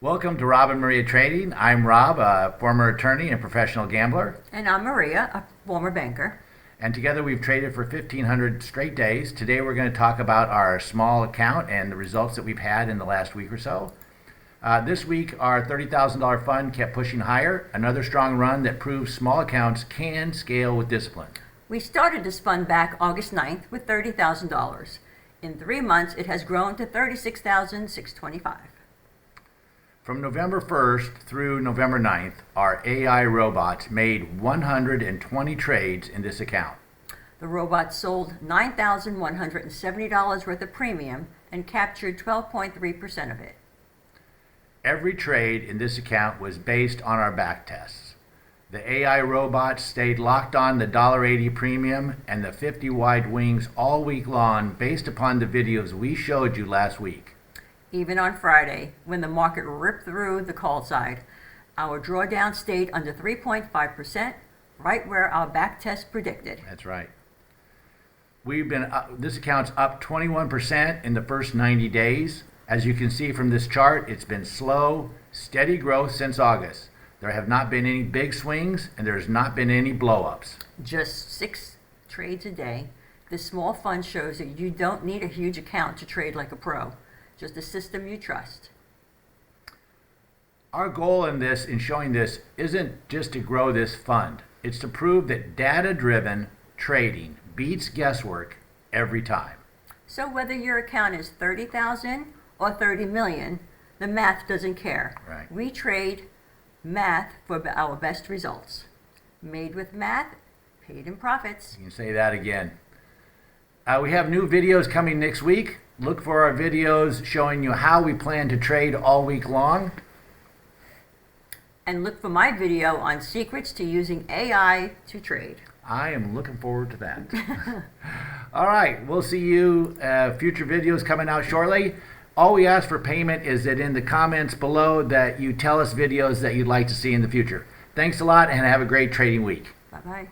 Welcome to Rob and Maria Trading. I'm Rob, a former attorney and professional gambler. And I'm Maria, a former banker. And together we've traded for 1,500 straight days. Today we're going to talk about our small account and the results that we've had in the last week or so. This week our $30,000 fund kept pushing higher. Another strong run that proves small accounts can scale with discipline. We started this fund back August 9th with $30,000. In 3 months, it has grown to $36,625. From November 1st through November 9th, our AI robots made 120 trades in this account. The robots sold $9,170 worth of premium and captured 12.3% of it. Every trade in this account was based on our back tests. The AI robots stayed locked on the $1.80 premium and the 50 wide wings all week long based upon the videos we showed you last week. Even on Friday, when the market ripped through the call side, our drawdown stayed under 3.5%, right where our back test predicted. That's right. This account's up 21% in the first 90 days. As you can see from this chart, it's been slow, steady growth since August. There have not been any big swings, and there's not been any blow-ups. Just 6 trades a day. This small fund shows that you don't need a huge account to trade like a pro. Just a system you trust. Our goal in showing this isn't just to grow this fund. It's to prove that data-driven trading beats guesswork every time. So whether your account is 30,000 or 30 million, the math doesn't care. Right. We trade math for our best results. Made with math, paid in profits. You can say that again. We have new videos coming next week. Look for our videos showing you how we plan to trade all week long. And look for my video on secrets to using AI to trade. I am looking forward to that. All right, we'll see you future videos coming out shortly. All we ask for payment is that in the comments below that you tell us videos that you'd like to see in the future. Thanks a lot and have a great trading week. Bye-bye.